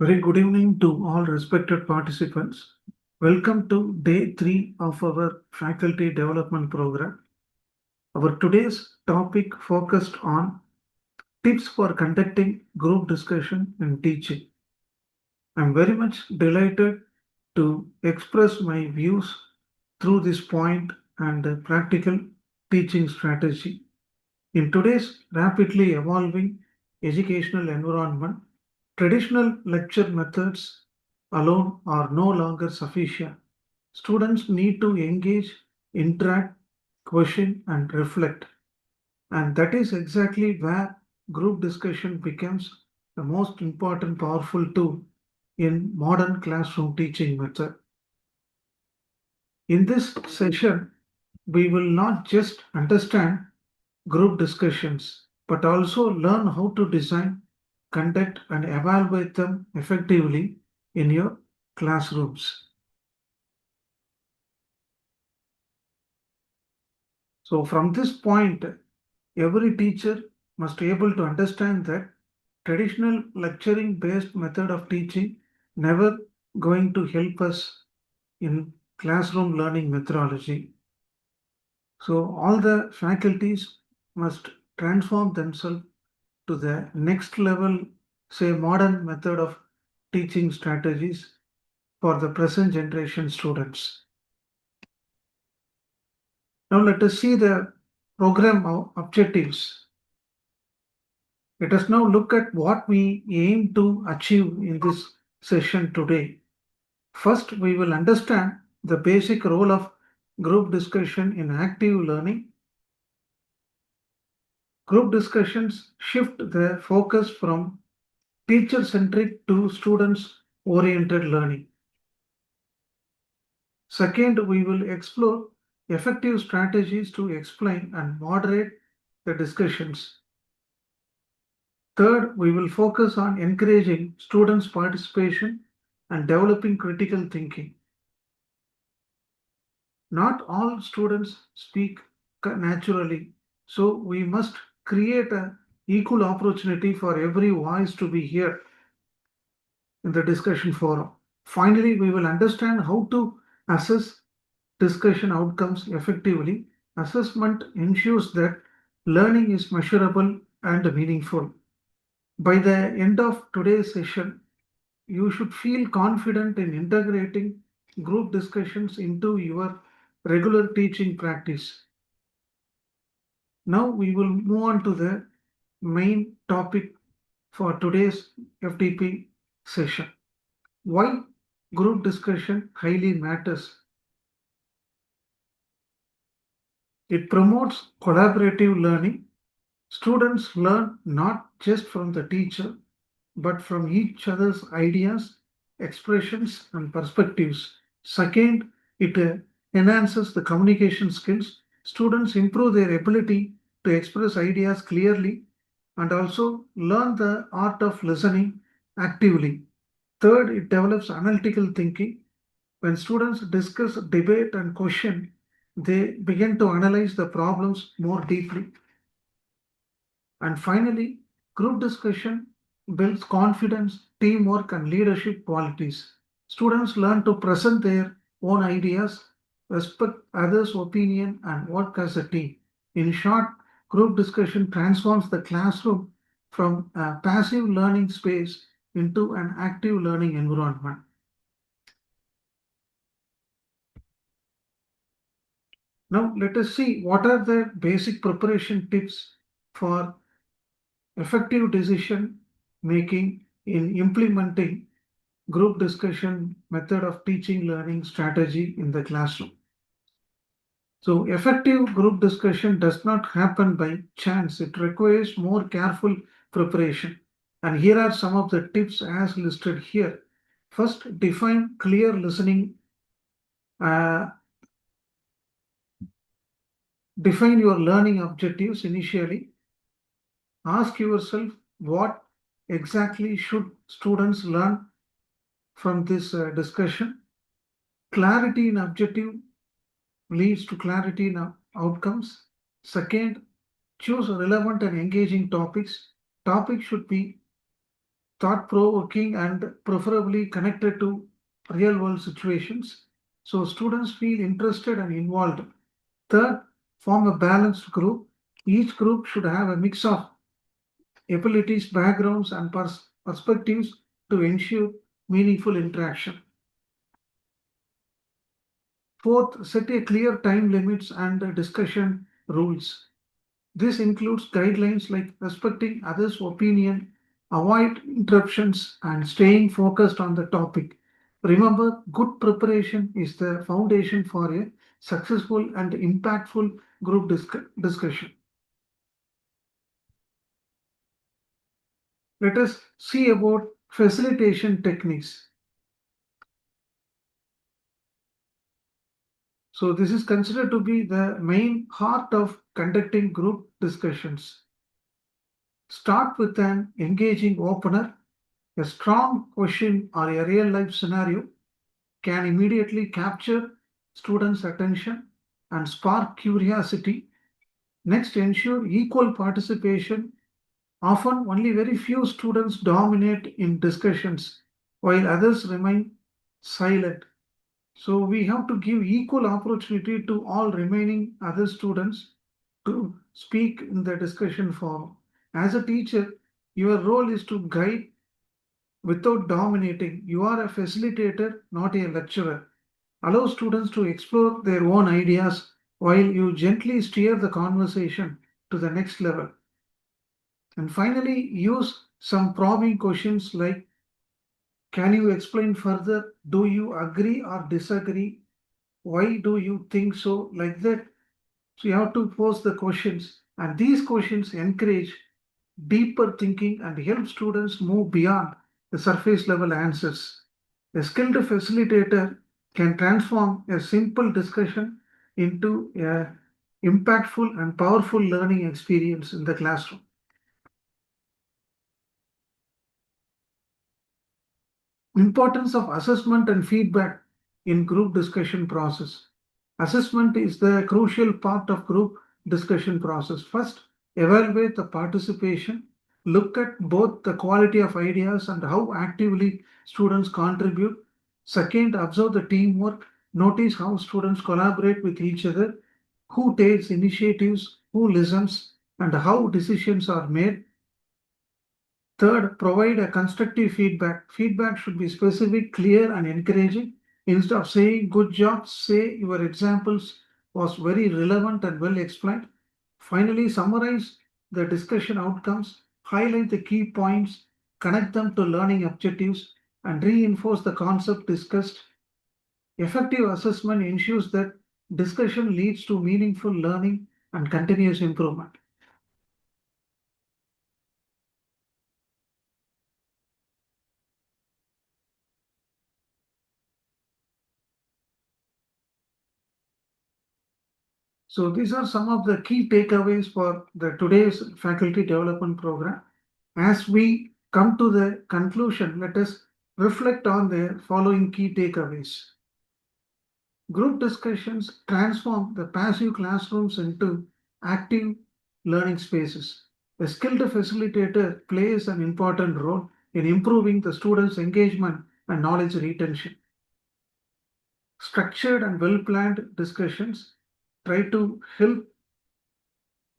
Very good evening to all respected participants. Welcome to day 3 of our faculty development program. Our today's topic focused on tips for conducting group discussion in teaching. I'm very much delighted to express my views through this point and practical teaching strategy. In today's rapidly evolving educational environment, traditional lecture methods alone are no longer sufficient. Students need to engage, interact, question, and reflect. And that is exactly where group discussion becomes the most important powerful tool in modern classroom teaching method. In this session, we will not just understand group discussions, but also learn how to design, conduct, and evaluate them effectively in your classrooms. So, from this point, every teacher must be able to understand that traditional lecturing based method of teaching never going to help us in classroom learning methodology. So, all the faculties must transform themselves to the next level, say, modern method of teaching strategies for the present generation students. Now, let us see the program objectives. Let us now look at what we aim to achieve in this session today. First, we will understand the basic role of group discussion in active learning. Group discussions shift the focus from teacher centric to students oriented learning. Second, we will explore effective strategies to explain and moderate the discussions. Third, we will focus on encouraging students' participation and developing critical thinking. Not all students speak naturally, so we must create an equal opportunity for every voice to be heard in the discussion forum. Finally, we will understand how to assess discussion outcomes effectively. Assessment ensures that learning is measurable and meaningful. By the end of today's session, you should feel confident in integrating group discussions into your regular teaching practice. Now we will move on to the main topic for today's FTP session. Why group discussion highly matters. It promotes collaborative learning. Students learn not just from the teacher, but from each other's ideas, expressions, and perspectives. Second, it enhances the communication skills. Students improve their ability to express ideas clearly and also learn the art of listening actively. Third, it develops analytical thinking. When students discuss, debate, and question, they begin to analyze the problems more deeply. And finally, group discussion builds confidence, teamwork, and leadership qualities. Students learn to present their own ideas, respect others' opinion, and work as a team. In short, group discussion transforms the classroom from a passive learning space into an active learning environment. Now, let us see what are the basic preparation tips for effective decision making in implementing group discussion method of teaching learning strategy in the classroom. So effective group discussion does not happen by chance. It requires more careful preparation. And here are some of the tips as listed here. First, define clear listening. Uh, define your learning objectives initially. Ask yourself what exactly should students learn from this discussion. Clarity in objective leads to clarity in outcomes. Second, choose relevant and engaging topics. Topics should be thought provoking, and preferably connected to real world situations. So students feel interested and involved. Third, form a balanced group. Each group should have a mix of abilities, backgrounds, and perspectives to ensure meaningful interaction. Fourth, set a clear time limits and discussion rules. This includes guidelines like respecting others' opinion, avoid interruptions, and staying focused on the topic. Remember, good preparation is the foundation for a successful and impactful group discussion. Let us see about facilitation techniques. So, this is considered to be the main heart of conducting group discussions. Start with an engaging opener. A strong question or a real life scenario can immediately capture students' attention and spark curiosity. Next, ensure equal participation. Often, only very few students dominate in discussions while others remain silent. So, we have to give equal opportunity to all remaining other students to speak in the discussion forum. As a teacher, your role is to guide without dominating. You are a facilitator, not a lecturer. Allow students to explore their own ideas while you gently steer the conversation to the next level. And finally, use some probing questions like, can you explain further? Do you agree or disagree? Why do you think so? Like that. So you have to pose the questions, and these questions encourage deeper thinking and help students move beyond the surface level answers. A skilled facilitator can transform a simple discussion into a impactful and powerful learning experience in the classroom. Importance of assessment and feedback in group discussion process. Assessment is the crucial part of group discussion process. First, evaluate the participation. Look at both the quality of ideas and how actively students contribute. Second, observe the teamwork. Notice how students collaborate with each other, who takes initiatives, who listens, and how decisions are made. Third, provide a constructive feedback. Feedback should be specific, clear, and encouraging. Instead of saying good job, say your examples was very relevant and well explained. Finally, summarize the discussion outcomes, highlight the key points, connect them to learning objectives, and reinforce the concept discussed. Effective assessment ensures that discussion leads to meaningful learning and continuous improvement. So these are some of the key takeaways for the today's faculty development program. As we come to the conclusion, let us reflect on the following key takeaways. Group discussions transform the passive classrooms into active learning spaces. A skilled facilitator plays an important role in improving the students' engagement and knowledge retention. Structured and well planned discussions try to help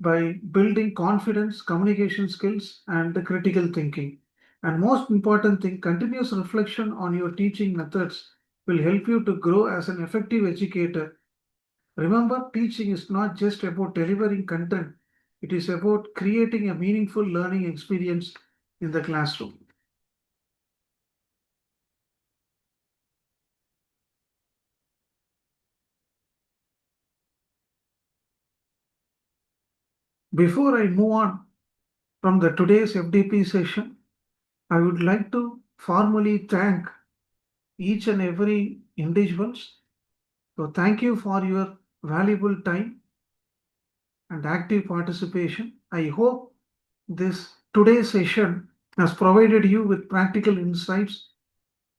by building confidence, communication skills, and the critical thinking. And most important thing, continuous reflection on your teaching methods will help you to grow as an effective educator. Remember, teaching is not just about delivering content, it is about creating a meaningful learning experience in the classroom. Before I move on from the today's FDP session, I would like to formally thank each and every individuals. So thank you for your valuable time and active participation. I hope this today's session has provided you with practical insights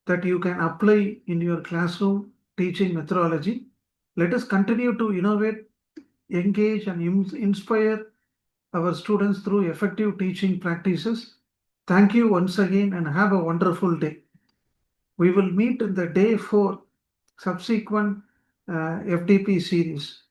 that you can apply in your classroom teaching methodology. Let us continue to innovate, engage, and inspire our students through effective teaching practices. Thank you once again and have a wonderful day. We will meet in the day 4 subsequent FDP series.